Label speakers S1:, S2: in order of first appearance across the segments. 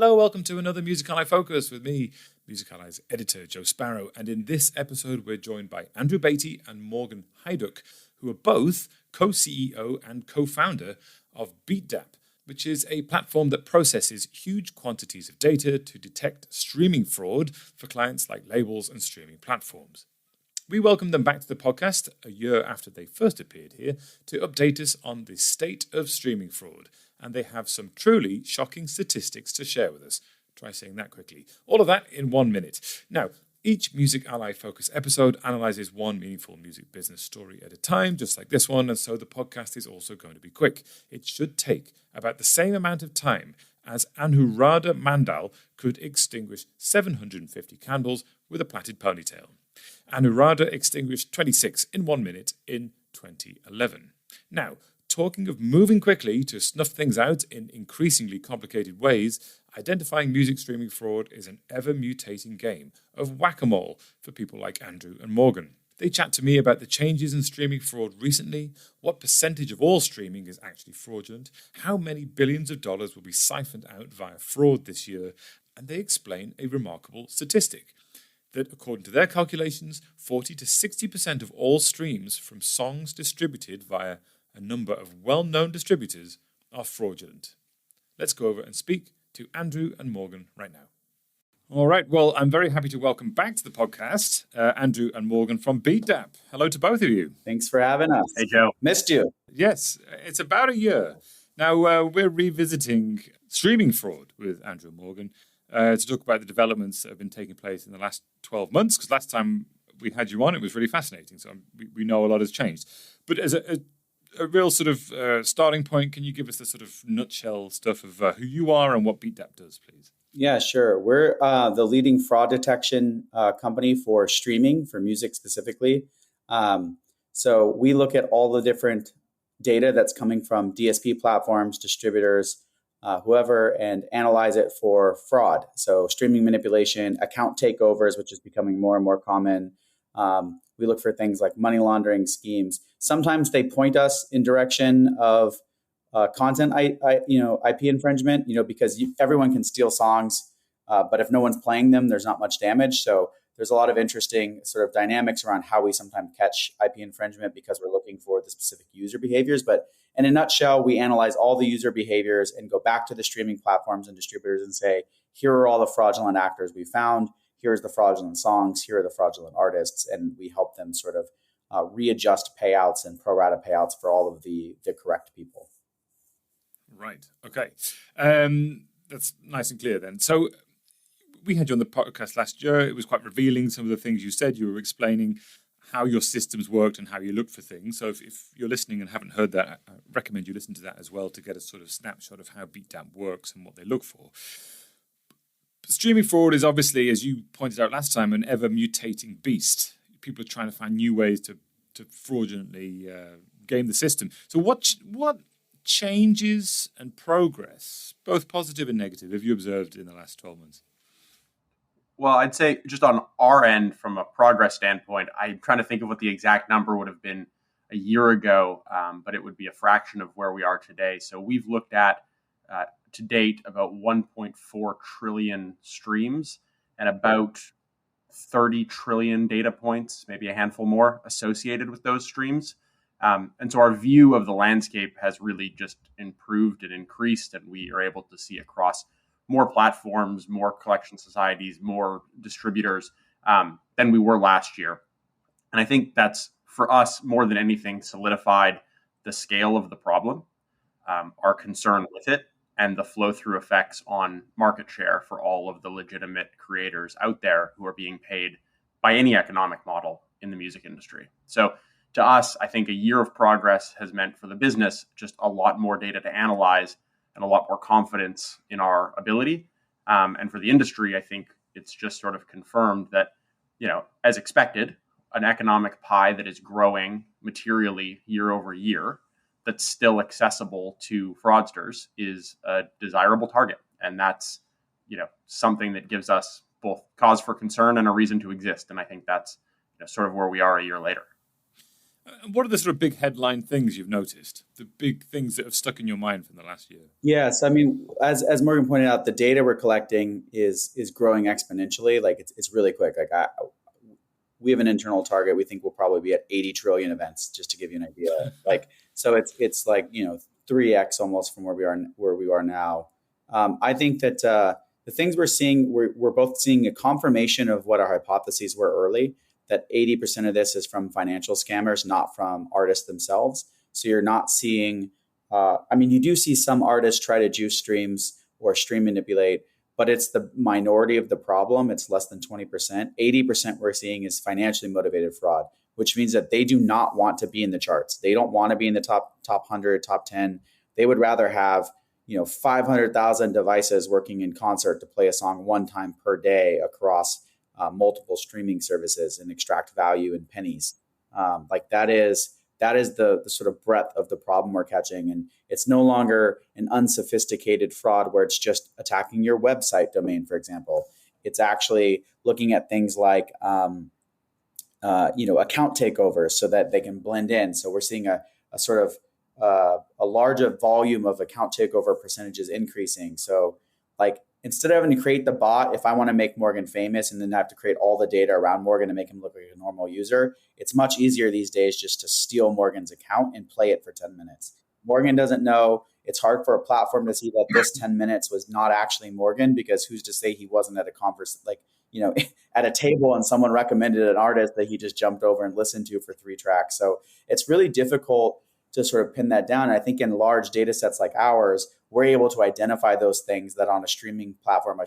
S1: Hello, welcome to another Music Ally Focus with me, Music Ally's editor, Joe Sparrow. And in this episode, we're joined by Andrew Batey and Morgan Hayduk, who are both co-CEO and co-founder of Beatdapp, which is a platform that processes huge quantities of data to detect streaming fraud for clients like labels and streaming platforms. We welcome them back to the podcast a year after they first appeared here to update us on the state of streaming fraud. And they have some truly shocking statistics to share with us. Try saying that quickly. All of that in 1 minute. Now, each Music Ally Focus episode analyzes one meaningful music business story at a time, just like this one, and so the podcast is also going to be quick. It should take about the same amount of time as Anuradha Mandal could extinguish 750 candles with a plaited ponytail. Anuradha extinguished 26 in 1 minute in 2011. Now, talking of moving quickly to snuff things out in increasingly complicated ways, identifying music streaming fraud is an ever-mutating game of whack-a-mole for people like Andrew and Morgan. They chat to me about the changes in streaming fraud recently, what percentage of all streaming is actually fraudulent, how many billions of dollars will be siphoned out via fraud this year, and they explain a remarkable statistic that, according to their calculations, 40 to 60% of all streams from songs distributed via a number of well-known distributors are fraudulent. Let's go over and speak to Andrew and Morgan right now. All right, well, I'm very happy to welcome back to the podcast Andrew and Morgan from Beatdapp. Hello to both of you.
S2: Thanks for having us.
S3: Hey, Joe.
S2: Missed you.
S1: Yes, it's about a year. Now, we're revisiting streaming fraud with Andrew and Morgan to talk about the developments that have been taking place in the last 12 months, because last time we had you on, it was really fascinating, so we know a lot has changed. But as a real sort of starting point, can you give us the sort of nutshell stuff of who you are and what Beatdapp does, please?
S2: Yeah, sure. We're the leading fraud detection company for streaming, for music specifically. So we look at all the different data that's coming from DSP platforms, distributors, whoever, and analyze it for fraud. So streaming manipulation, account takeovers, which is becoming more and more common. We look for things like money laundering schemes. Sometimes they point us in direction of content, IP infringement, because everyone can steal songs, but if no one's playing them, there's not much damage. So there's a lot of interesting sort of dynamics around how we sometimes catch IP infringement because we're looking for the specific user behaviors. But in a nutshell, we analyze all the user behaviors and go back to the streaming platforms and distributors and say, here are all the fraudulent actors we found. Here's the fraudulent songs. Here are the fraudulent artists. And we help them sort of readjust payouts and pro rata payouts for all of the correct people.
S1: Right. Okay. That's nice and clear then. So we had you on the podcast last year. It was quite revealing, some of the things you said. You were explaining how your systems worked and how you looked for things. So if you're listening and haven't heard that, I recommend you listen to that as well to get a sort of snapshot of how Beatdapp works and what they look for. Streaming fraud is obviously, as you pointed out last time, an ever-mutating beast. People are trying to find new ways to fraudulently game the system. So what changes and progress, both positive and negative, have you observed in the last 12 months?
S3: Well, I'd say just on our end, from a progress standpoint, I'm trying to think of what the exact number would have been a year ago, but it would be a fraction of where we are today. So we've looked at, to date, about 1.4 trillion streams and about 30 trillion data points, maybe a handful more, associated with those streams. And so our view of the landscape has really just improved and increased, and we are able to see across more platforms, more collection societies, more distributors than we were last year. And I think that's, for us, more than anything, solidified the scale of the problem, our concern with it, and the flow-through effects on market share for all of the legitimate creators out there who are being paid by any economic model in the music industry. So to us, I think a year of progress has meant for the business just a lot more data to analyze and a lot more confidence in our ability. And for the industry, I think it's just sort of confirmed that, as expected, an economic pie that is growing materially year over year that's still accessible to fraudsters is a desirable target. And that's, something that gives us both cause for concern and a reason to exist. And I think that's sort of where we are a year later.
S1: And what are the sort of big headline things you've noticed? The big things that have stuck in your mind from the last year?
S2: Yes, I mean, as Morgan pointed out, the data we're collecting is growing exponentially. Like it's really quick. We have an internal target. We think we'll probably be at 80 trillion events, just to give you an idea. Like so, it's like 3x almost from where we are now. I think that the things we're seeing, we're both seeing a confirmation of what our hypotheses were early. That 80% of this is from financial scammers, not from artists themselves. So you're not seeing, you do see some artists try to juice streams or stream manipulate, but it's the minority of the problem. It's less than 20%. 80% we're seeing is financially motivated fraud, which means that they do not want to be in the charts. They don't want to be in the top 100, top 10. They would rather have 500,000 devices working in concert to play a song one time per day across multiple streaming services and extract value in pennies. That is the sort of breadth of the problem we're catching. And it's no longer an unsophisticated fraud where it's just attacking your website domain, for example. It's actually looking at things like, account takeovers so that they can blend in. So we're seeing a sort of a larger volume of account takeover percentages increasing. So instead of having to create the bot, if I want to make Morgan famous and then have to create all the data around Morgan to make him look like a normal user, it's much easier these days just to steal Morgan's account and play it for 10 minutes. Morgan doesn't know. It's hard for a platform to see that this 10 minutes was not actually Morgan, because who's to say he wasn't at a conference, at a table and someone recommended an artist that he just jumped over and listened to for 3 tracks. So it's really difficult to sort of pin that down. And I think in large data sets like ours, we're able to identify those things that on a streaming platform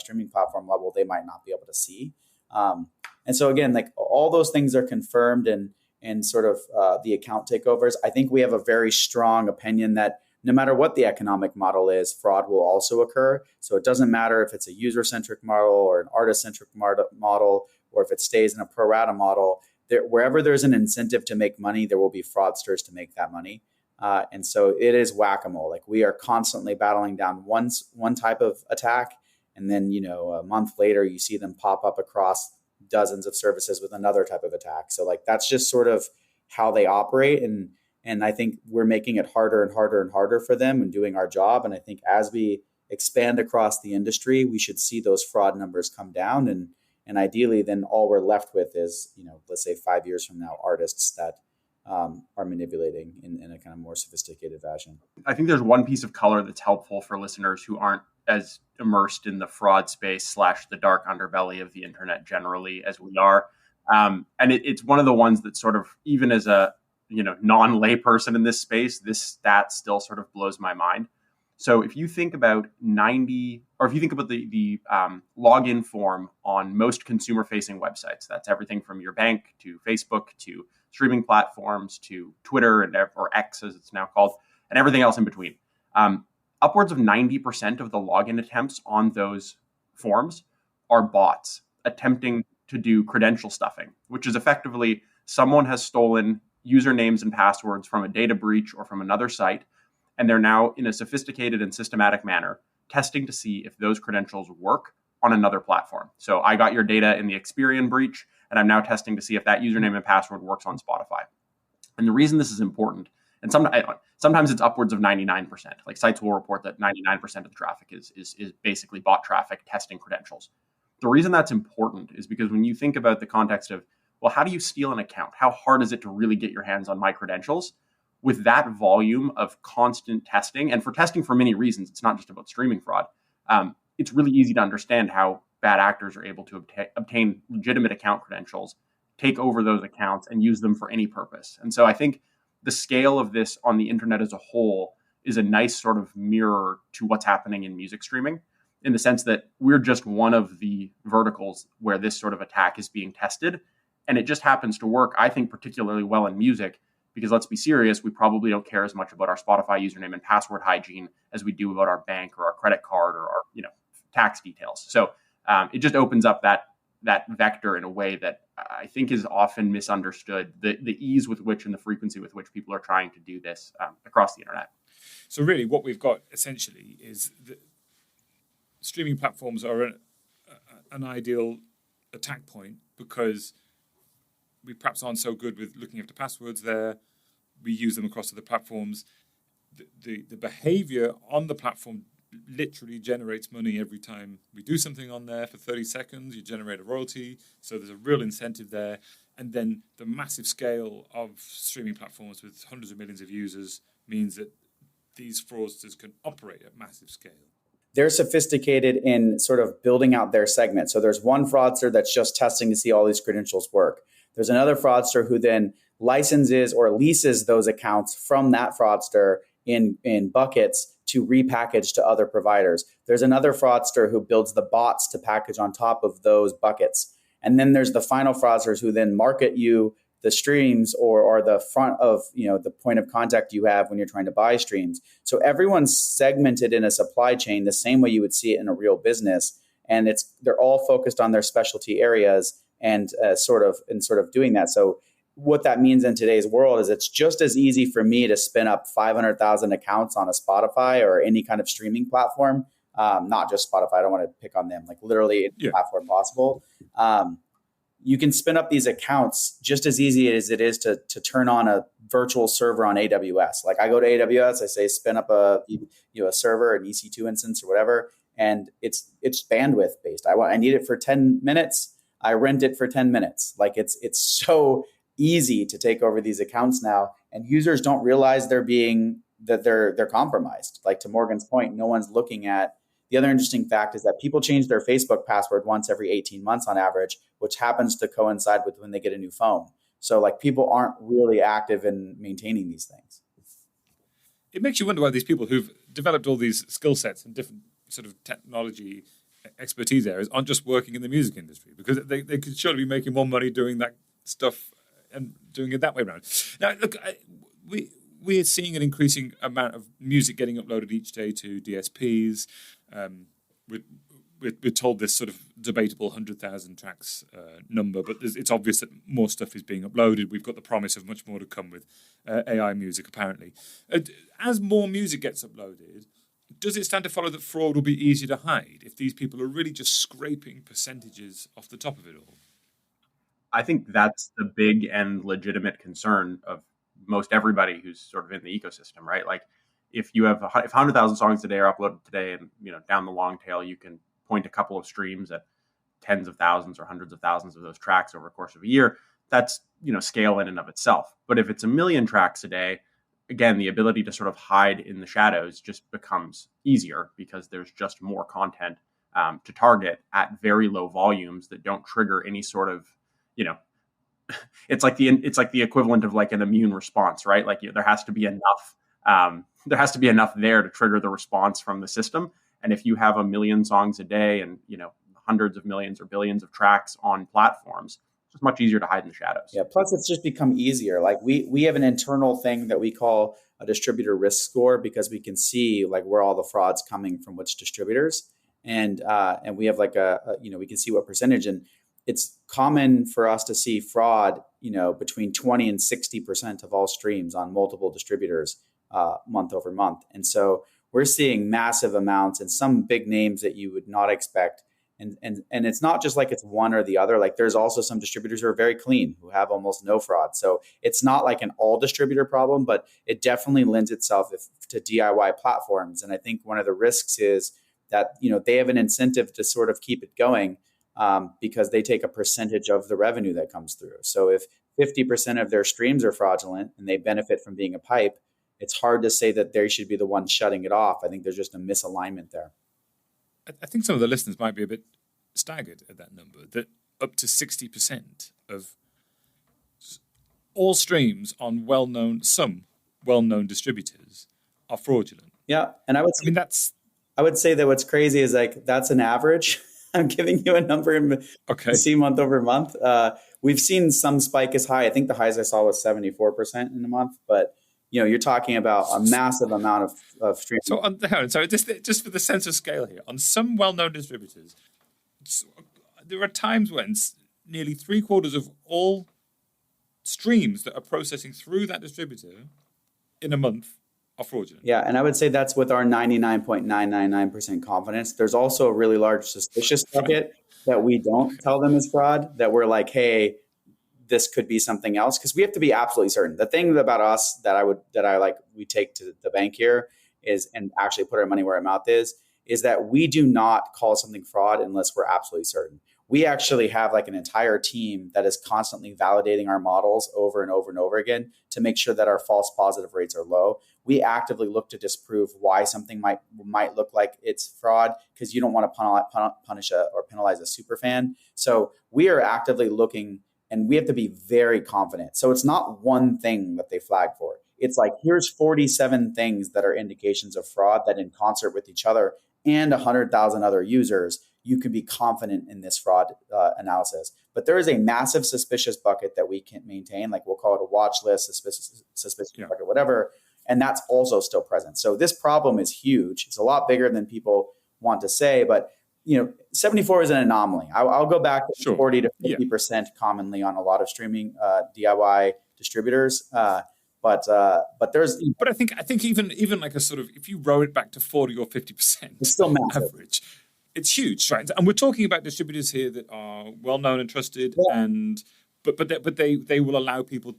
S2: level, they might not be able to see. And so again, all those things are confirmed and sort of the account takeovers. I think we have a very strong opinion that no matter what the economic model is, fraud will also occur. So it doesn't matter if it's a user-centric model or an artist-centric model, or if it stays in a pro rata model. Wherever there's an incentive to make money, there will be fraudsters to make that money. And so it is whack-a-mole. We are constantly battling down one type of attack. And then, a month later, you see them pop up across dozens of services with another type of attack. So that's just sort of how they operate. And I think we're making it harder and harder and harder for them and doing our job. And I think as we expand across the industry, we should see those fraud numbers come down. And ideally, then all we're left with is, let's say 5 years from now, artists that are manipulating in a kind of more sophisticated fashion.
S3: I think there's one piece of color that's helpful for listeners who aren't as immersed in the fraud space / the dark underbelly of the internet generally as we are. And it's one of the ones that sort of, even as a non-lay person in this space, this stat still sort of blows my mind. So if you think about the login form on most consumer-facing websites, that's everything from your bank to Facebook to streaming platforms to Twitter or X as it's now called, and everything else in between. Upwards of 90% of the login attempts on those forms are bots attempting to do credential stuffing, which is effectively someone has stolen usernames and passwords from a data breach or from another site, and they're now in a sophisticated and systematic manner testing to see if those credentials work on another platform. So I got your data in the Experian breach, and I'm now testing to see if that username and password works on Spotify. And the reason this is important, and sometimes it's upwards of 99%. Sites will report that 99% of the traffic is basically bot traffic testing credentials. The reason that's important is because when you think about the context of, well, how do you steal an account? How hard is it to really get your hands on my credentials? With that volume of constant testing, and for testing for many reasons, it's not just about streaming fraud. It's really easy to understand how bad actors are able to obtain legitimate account credentials, take over those accounts, and use them for any purpose. And so I think the scale of this on the internet as a whole is a nice sort of mirror to what's happening in music streaming, in the sense that we're just one of the verticals where this sort of attack is being tested. And it just happens to work, I think, particularly well in music, because let's be serious, we probably don't care as much about our Spotify username and password hygiene as we do about our bank or our credit card or our tax details. So it just opens up that vector in a way that I think is often misunderstood, the ease with which and the frequency with which people are trying to do this across the internet.
S1: So really what we've got essentially is that streaming platforms are an ideal attack point, because we perhaps aren't so good with looking after passwords there. We use them across other platforms. The behavior on the platform literally generates money every time we do something on there. For 30 seconds, you generate a royalty. So there's a real incentive there. And then the massive scale of streaming platforms with hundreds of millions of users means that these fraudsters can operate at massive scale.
S2: They're sophisticated in sort of building out their segment. So there's one fraudster that's just testing to see all these credentials work. There's another fraudster who then licenses or leases those accounts from that fraudster in buckets to repackage to other providers. There's another fraudster who builds the bots to package on top of those buckets. And then there's the final fraudsters who then market you the streams or the front of, the point of contact you have when you're trying to buy streams. So everyone's segmented in a supply chain the same way you would see it in a real business. And they're all focused on their specialty areas and sort of doing that. So what that means in today's world is it's just as easy for me to spin up 500,000 accounts on a Spotify or any kind of streaming platform, not just Spotify. I don't want to pick on them, like literally any platform possible. You can spin up these accounts just as easy as it is to turn on a virtual server on AWS. Like I go to AWS, I say spin up a server, an EC2 instance or whatever, and it's bandwidth based. I need it for 10 minutes. I rent it for 10 minutes. Like it's so easy to take over these accounts now, and users don't realize they're compromised. Like to Morgan's point, no one's looking at. The other interesting fact is that people change their Facebook password once every 18 months on average, which happens to coincide with when they get a new phone. So like people aren't really active in maintaining these things.
S1: It makes you wonder why these people who've developed all these skill sets and different sort of technology expertise areas aren't just working in the music industry, because they could surely be making more money doing that stuff and doing it that way around. Now, look, we're seeing an increasing amount of music getting uploaded each day to DSPs. We're told this sort of debatable 100,000 tracks number, but it's obvious that more stuff is being uploaded. We've got the promise of much more to come with AI music, apparently. As more music gets uploaded, does it stand to follow that fraud will be easier to hide if these people are really just scraping percentages off the top of it all?
S3: I think that's the big and legitimate concern of most everybody who's sort of in the ecosystem, right? Like if you have 100,000 songs a day are uploaded today, and down the long tail, you can point a couple of streams at tens of thousands or hundreds of thousands of those tracks over the course of a year. That's scale in and of itself. But if it's 1 million tracks a day, again, the ability to sort of hide in the shadows just becomes easier because there's just more content to target at very low volumes that don't trigger any sort of it's like the equivalent of like an immune response, right? Like there has to be enough. There has to be enough there to trigger the response from the system. And if you have 1 million songs a day and hundreds of millions or billions of tracks on platforms, it's just much easier to hide in the shadows.
S2: Yeah. Plus, it's just become easier. Like we have an internal thing that we call a distributor risk score, because we can see like where all the fraud's coming from, which distributors, and we have like we can see what percentage. And it's common for us to see fraud, between 20 and 60% of all streams on multiple distributors month over month. And so we're seeing massive amounts and some big names that you would not expect. And it's not just like it's one or the other. Like there's also some distributors who are very clean, who have almost no fraud. So it's not like an all distributor problem, but it definitely lends itself to DIY platforms. And I think one of the risks is that, they have an incentive to sort of keep it going. Because they take a percentage of the revenue that comes through. So if 50% of their streams are fraudulent and they benefit from being a pipe, it's hard to say that they should be the one shutting it off. I think there's just a misalignment there.
S1: I think some of the listeners might be a bit staggered at that number, that up to 60% of all streams on some well-known distributors are fraudulent.
S2: Yeah, and I would say that what's crazy is like that's an average. I'm giving you a number and see month over month. We've seen some spike as high. I think the highest I saw was 74% in a month, but you're talking about a massive amount of streaming.
S1: So just for the sense of scale here, on some well-known distributors, there are times when nearly 3/4 of all streams that are processing through that distributor in a month are fraudulent.
S2: Yeah, and I would say that's with our 99.999% confidence. There's also a really large suspicious bucket that we don't tell them is fraud, that we're like, hey, this could be something else, because we have to be absolutely certain. The thing about us that we take to the bank here is, and actually put our money where our mouth is that we do not call something fraud unless we're absolutely certain. We actually have like an entire team that is constantly validating our models over and over and over again to make sure that our false positive rates are low. We actively look to disprove why something might look like it's fraud, because you don't want to punish or penalize a super fan. So we are actively looking, and we have to be very confident. So it's not one thing that they flag for. It's like, here's 47 things that are indications of fraud that in concert with each other and 100,000 other users, you can be confident in this fraud analysis. But there is a massive suspicious bucket that we can't maintain. Like, we'll call it a watch list, suspicious bucket, whatever. And that's also still present. So this problem is huge. It's a lot bigger than people want to say, but 74 is an anomaly. I'll go back to 40 to 50% commonly on a lot of streaming DIY distributors. But I
S1: think even like a sort of, if you roll it back to 40 or 50%,
S2: it's still massive.
S1: Average, it's huge, right? And we're talking about distributors here that are well known and trusted, but they will allow people,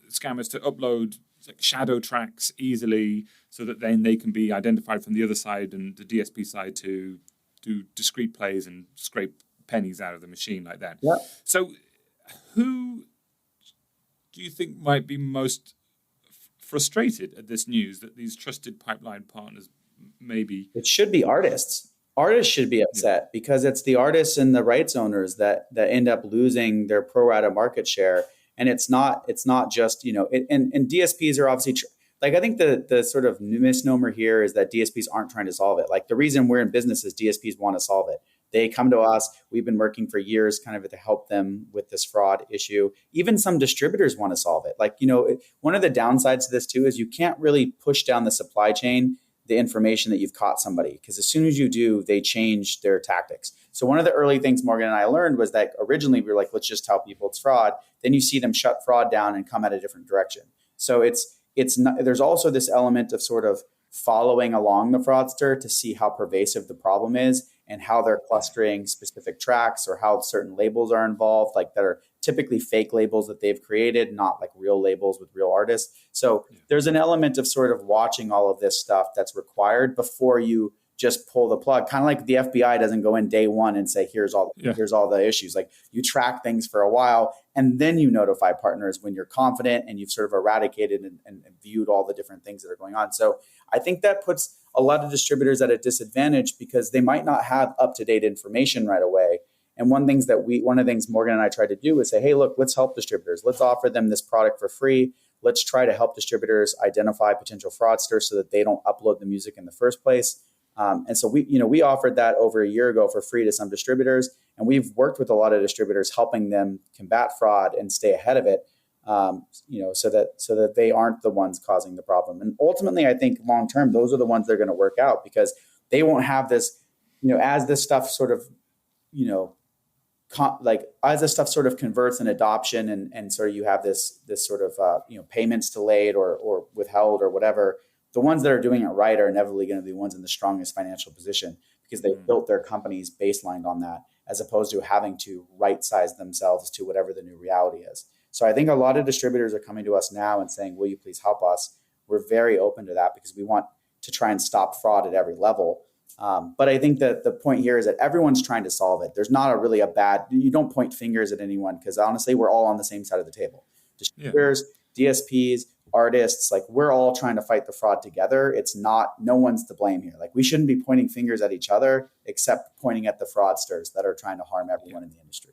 S1: scammers, to upload like shadow tracks easily, so that then they can be identified from the other side and the DSP side to do discrete plays and scrape pennies out of the machine like that.
S2: Yeah.
S1: So who do you think might be most frustrated at this news that these trusted pipeline partners maybe?
S2: It should be artists. Artists should be upset because it's the artists and the rights owners that end up losing their pro rata market share. And it's not just, and DSPs are obviously, I think the sort of misnomer here is that DSPs aren't trying to solve it. Like, the reason we're in business is DSPs want to solve it. They come to us. We've been working for years kind of to help them with this fraud issue. Even some distributors want to solve it. Like, one of the downsides to this too is you can't really push down the supply chain the information that you've caught somebody, because as soon as you do, they change their tactics. So one of the early things Morgan and I learned was that originally we were like, let's just tell people it's fraud. Then you see them shut fraud down and come at a different direction. So it's not, there's also this element of sort of following along the fraudster to see how pervasive the problem is and how they're clustering specific tracks, or how certain labels are involved, like that are typically fake labels that they've created, not like real labels with real artists. So there's an element of sort of watching all of this stuff that's required before you just pull the plug. Kind of like the FBI doesn't go in day one and say, here's all the issues. Like, you track things for a while and then you notify partners when you're confident and you've sort of eradicated and viewed all the different things that are going on. So I think that puts a lot of distributors at a disadvantage because they might not have up-to-date information right away. And one of the things Morgan and I tried to do is say, hey, look, let's help distributors. Let's offer them this product for free. Let's try to help distributors identify potential fraudsters so that they don't upload the music in the first place. And so we offered that over a year ago for free to some distributors, and we've worked with a lot of distributors helping them combat fraud and stay ahead of it, so that they aren't the ones causing the problem. And ultimately, I think long term, those are the ones that are going to work out, because they won't have this, as this stuff sort of, as this stuff sort of converts in adoption and sort of you have this sort of payments delayed or withheld or whatever. The ones that are doing it right are inevitably going to be the ones in the strongest financial position, because they built their companies baselined on that, as opposed to having to right size themselves to whatever the new reality is. So I think a lot of distributors are coming to us now and saying, will you please help us? We're very open to that because we want to try and stop fraud at every level. But I think that the point here is that everyone's trying to solve it. There's not you don't point fingers at anyone, because honestly, we're all on the same side of the table. Distributors, DSPs, artists, like, we're all trying to fight the fraud together. It's not, no one's to blame here. Like, we shouldn't be pointing fingers at each other, except pointing at the fraudsters that are trying to harm everyone in the industry.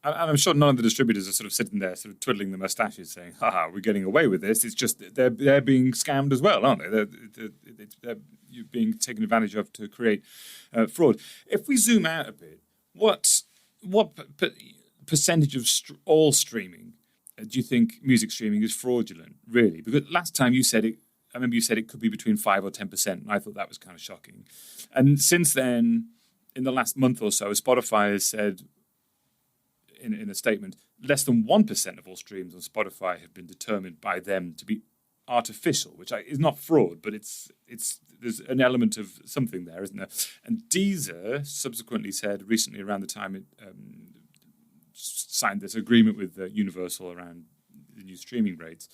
S1: And I'm sure none of the distributors are sort of sitting there, sort of twiddling their mustaches, saying, "Haha, we're getting away with this." It's just they're being scammed as well, aren't they? They're being taken advantage of to create fraud. If we zoom out a bit, what percentage of all streaming do you think music streaming is fraudulent, really? Because last time you said it, I remember you said it could be between 5 or 10%, and I thought that was kind of shocking. And since then, in the last month or so, Spotify has said in a statement, less than 1% of all streams on Spotify have been determined by them to be artificial, which is not fraud, but it's there's an element of something there, isn't there? And Deezer subsequently said recently, around the time signed this agreement with Universal around the new streaming rates,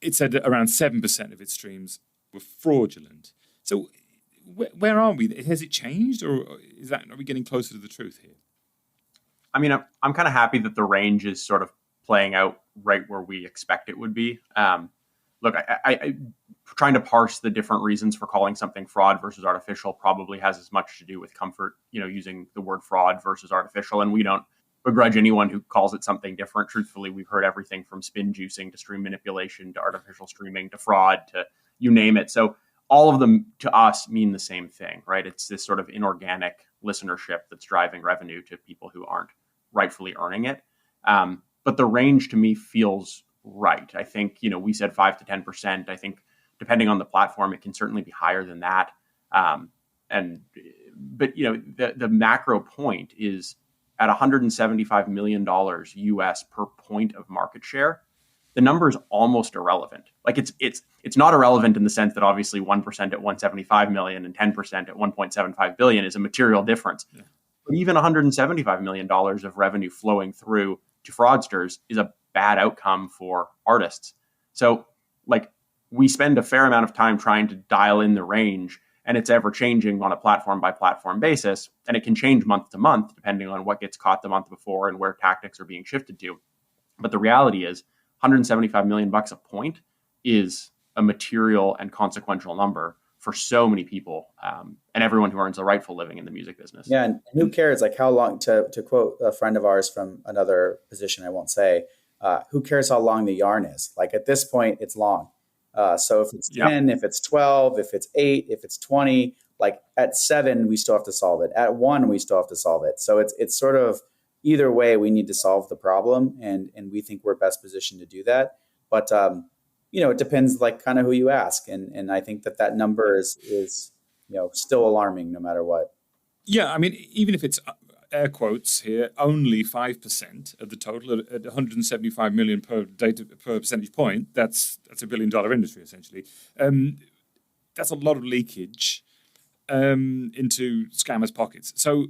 S1: it said that around 7% of its streams were fraudulent. So where are we? Has it changed, or are we getting closer to the truth here?
S3: I mean, I'm kind of happy that the range is sort of playing out right where we expect it would be. Look, I trying to parse the different reasons for calling something fraud versus artificial probably has as much to do with comfort, using the word fraud versus artificial. And we don't begrudge anyone who calls it something different. Truthfully, we've heard everything from spin juicing to stream manipulation to artificial streaming to fraud to you name it. So all of them to us mean the same thing, right? It's this sort of inorganic listenership that's driving revenue to people who aren't rightfully earning it. But the range to me feels right. I think, we said 5 to 10%. I think depending on the platform, it can certainly be higher than that. But the macro point is at $175 million US per point of market share, the number is almost irrelevant. Like it's not irrelevant in the sense that obviously 1% at 175 million and 10% at 1.75 billion is a material difference. Yeah. But even $175 million of revenue flowing through to fraudsters is a bad outcome for artists. So we spend a fair amount of time trying to dial in the range, and it's ever changing on a platform by platform basis. And it can change month to month depending on what gets caught the month before and where tactics are being shifted to. But the reality is $175 million a point is a material and consequential number for so many people and everyone who earns a rightful living in the music business.
S2: Yeah, and who cares? Like how long, to quote a friend of ours from another position, I won't say, who cares how long the yarn is? Like at this point, it's long. So if it's 10, if it's 12, if it's 8, if it's 20, like at 7, we still have to solve it. At 1, we still have to solve it. So it's sort of either way, we need to solve the problem, and we think we're best positioned to do that. But it depends, like kind of who you ask, and I think that number is still alarming no matter what.
S1: Yeah, I mean, even if it's air quotes here, only 5% of the total at 175 million per percentage point. That's $1 billion industry essentially. That's a lot of leakage into scammers' pockets. So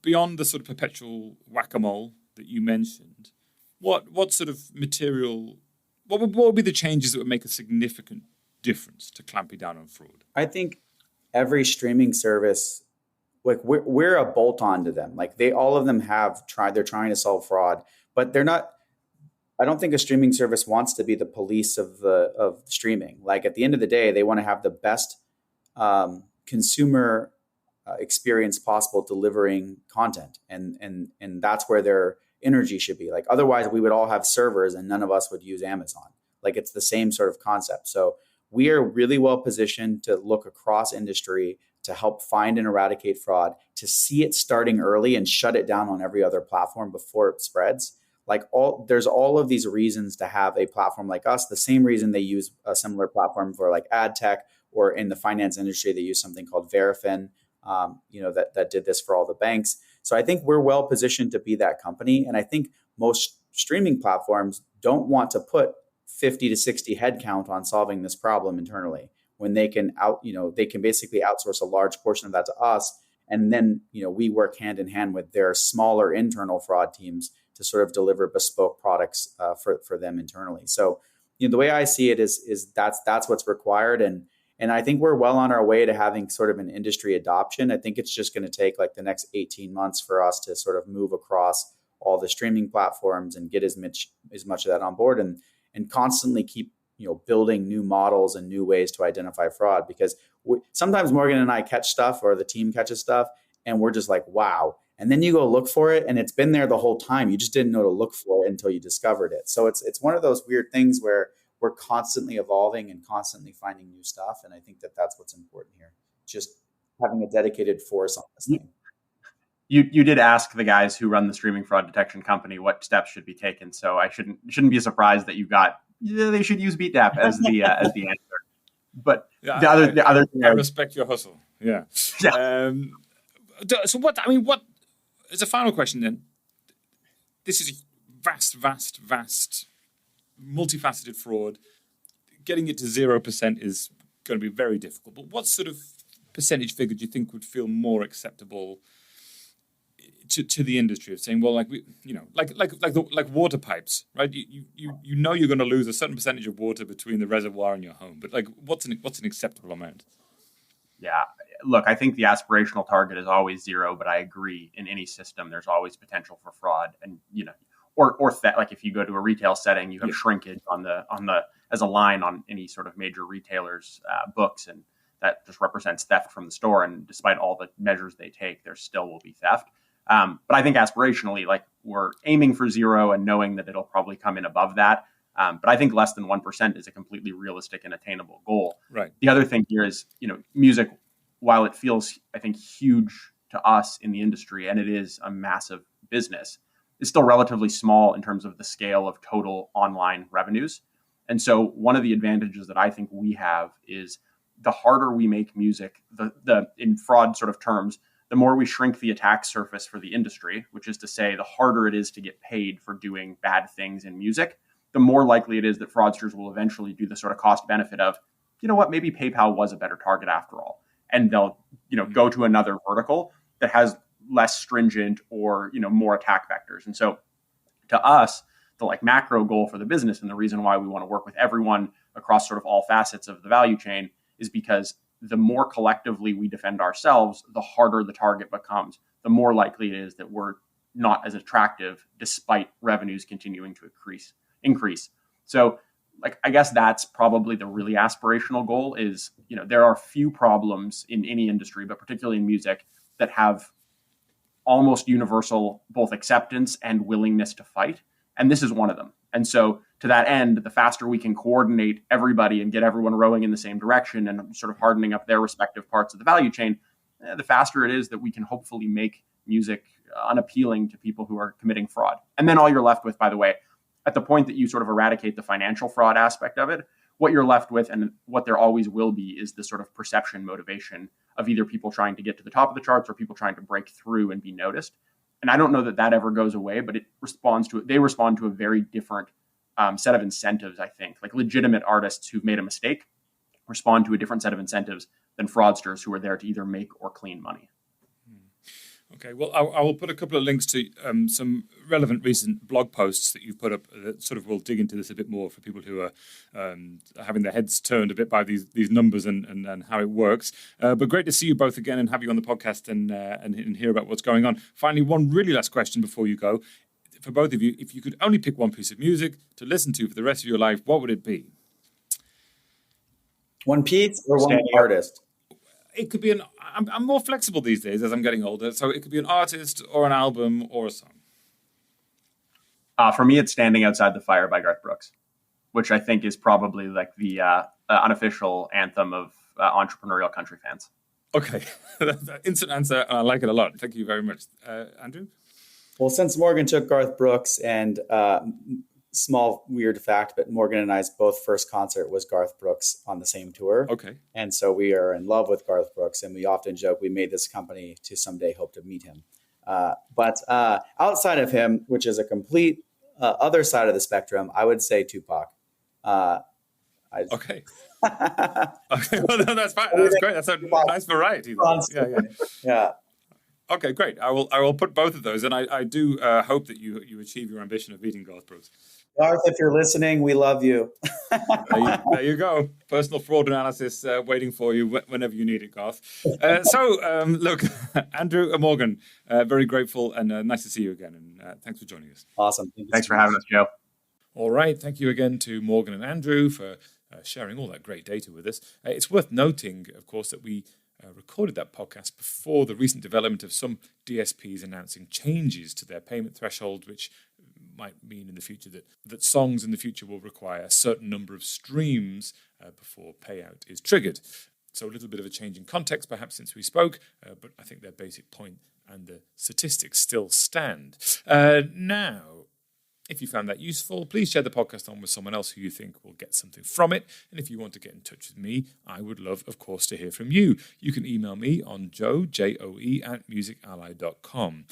S1: beyond the sort of perpetual whack-a-mole that you mentioned, what sort of material? What would be the changes that would make a significant difference to clamping down on fraud?
S2: I think every streaming service, like we're a bolt-on to them. Like all of them they're trying to solve fraud, but they're not. I don't think a streaming service wants to be the police of streaming. Like at the end of the day, they want to have the best consumer experience possible delivering content, and that's where their energy should be. Like otherwise, we would all have servers and none of us would use Amazon. Like it's the same sort of concept. So we are really well positioned to look across industry to help find and eradicate fraud, to see it starting early and shut it down on every other platform before it spreads. There's all of these reasons to have a platform like us. The same reason they use a similar platform for like ad tech, or in the finance industry, they use something called Verifin, that did this for all the banks. So I think we're well positioned to be that company. And I think most streaming platforms don't want to put 50 to 60 headcount on solving this problem internally, when they can they can basically outsource a large portion of that to us. And then, we work hand in hand with their smaller internal fraud teams to sort of deliver bespoke products for them internally. So, the way I see it is that's what's required. And I think we're well on our way to having sort of an industry adoption. I think it's just going to take like the next 18 months for us to sort of move across all the streaming platforms and get as much of that on board, and constantly keep building new models and new ways to identify fraud. Because sometimes Morgan and I catch stuff, or the team catches stuff, and we're just like, wow. And then you go look for it, and it's been there the whole time. You just didn't know to look for it until you discovered it. So it's one of those weird things where we're constantly evolving and constantly finding new stuff. And I think that's what's important here. Just having a dedicated force on this thing.
S3: You did ask the guys who run the streaming fraud detection company what steps should be taken. So I shouldn't be surprised that you got, they should use Beatdapp as the answer. But
S1: yeah,
S3: the other thing
S1: I respect your hustle. Yeah. So what as a final question then, this is a vast, multifaceted fraud. Getting it to 0% is going to be very difficult. But what sort of percentage figure do you think would feel more acceptable to the industry of saying, well, like water pipes, right? You know you're going to lose a certain percentage of water between the reservoir and your home, but like what's an acceptable amount?
S3: Yeah, look, I think the aspirational target is always zero, but I agree in any system there's always potential for fraud, and or like if you go to a retail setting, you have shrinkage on the as a line on any sort of major retailers' books, and that just represents theft from the store. And despite all the measures they take, there still will be theft. But I think aspirationally, like we're aiming for zero and knowing that it'll probably come in above that. But I think less than 1% is a completely realistic and attainable goal.
S1: Right.
S3: The other thing here is, music, while it feels, I think, huge to us in the industry, and it is a massive business, is still relatively small in terms of the scale of total online revenues. And so one of the advantages that I think we have is the harder we make music, the in fraud sort of terms, the more we shrink the attack surface for the industry, which is to say the harder it is to get paid for doing bad things in music, the more likely it is that fraudsters will eventually do the sort of cost benefit of, maybe PayPal was a better target after all. And they'll, go to another vertical that has less stringent or, more attack vectors. And so to us, the like macro goal for the business and the reason why we want to work with everyone across sort of all facets of the value chain is because the more collectively we defend ourselves, the harder the target becomes, the more likely it is that we're not as attractive despite revenues continuing to increase. So like, I guess that's probably the really aspirational goal is, there are few problems in any industry, but particularly in music, that have almost universal both acceptance and willingness to fight. And this is one of them. And so to that end, the faster we can coordinate everybody and get everyone rowing in the same direction and sort of hardening up their respective parts of the value chain, the faster it is that we can hopefully make music unappealing to people who are committing fraud. And then all you're left with, by the way, at the point that you sort of eradicate the financial fraud aspect of it, what you're left with and what there always will be is this sort of perception motivation of either people trying to get to the top of the charts or people trying to break through and be noticed. And I don't know that ever goes away, but they respond to a very different set of incentives, I think. Like legitimate artists who've made a mistake respond to a different set of incentives than fraudsters who are there to either make or clean money.
S1: Okay, well, I will put a couple of links to some relevant recent blog posts that you've put up that sort of will dig into this a bit more for people who are having their heads turned a bit by these numbers and how it works. But great to see you both again and have you on the podcast and hear about what's going on. Finally, one really last question before you go. For both of you, if you could only pick one piece of music to listen to for the rest of your life, what would it be?
S2: One piece or one artist?
S1: It could be I'm more flexible these days as I'm getting older, so it could be an artist or an album or a song.
S3: For me, it's Standing Outside the Fire by Garth Brooks, which I think is probably like the unofficial anthem of entrepreneurial country fans.
S1: Okay, instant answer. I like it a lot. Thank you very much. Andrew?
S2: Well, since Morgan took Garth Brooks and small weird fact, but Morgan and I's both first concert was Garth Brooks on the same tour.
S1: Okay.
S2: And so we are in love with Garth Brooks, and we often joke we made this company to someday hope to meet him. But outside of him, which is a complete other side of the spectrum, I would say Tupac.
S1: Okay. Okay, well, no, that's fine. That's great. That's a nice variety.
S2: Yeah.
S1: Okay, great. I will put both of those, and I do hope that you achieve your ambition of beating Garth Brooks.
S2: Garth, if you're listening, we love you.
S1: There you go. Personal fraud analysis waiting for you whenever you need it, Garth. Look, Andrew and Morgan, very grateful and nice to see you again, and thanks for joining us.
S2: Awesome.
S3: Thanks for having us, Joe.
S1: All right. Thank you again to Morgan and Andrew for sharing all that great data with us. It's worth noting, of course, that we recorded that podcast before the recent development of some DSPs announcing changes to their payment threshold, which might mean in the future that songs in the future will require a certain number of streams before payout is triggered. So a little bit of a change in context perhaps since we spoke, but I think their basic point and the statistics still stand. Now, if you found that useful, please share the podcast on with someone else who you think will get something from it. And if you want to get in touch with me, I would love, of course, to hear from you. You can email me on joe@musically.com.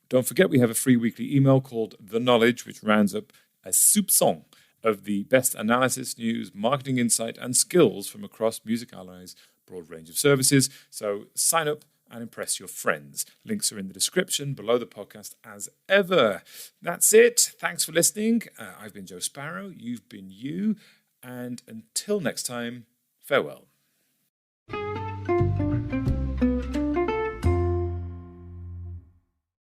S1: Don't forget, we have a free weekly email called The Knowledge, which rounds up a soupçon of the best analysis, news, marketing insight, and skills from across Music Ally's broad range of services. So sign up and impress your friends. Links are in the description below the podcast as ever. That's it. Thanks for listening. I've been Joe Sparrow. You've been you. And until next time, farewell.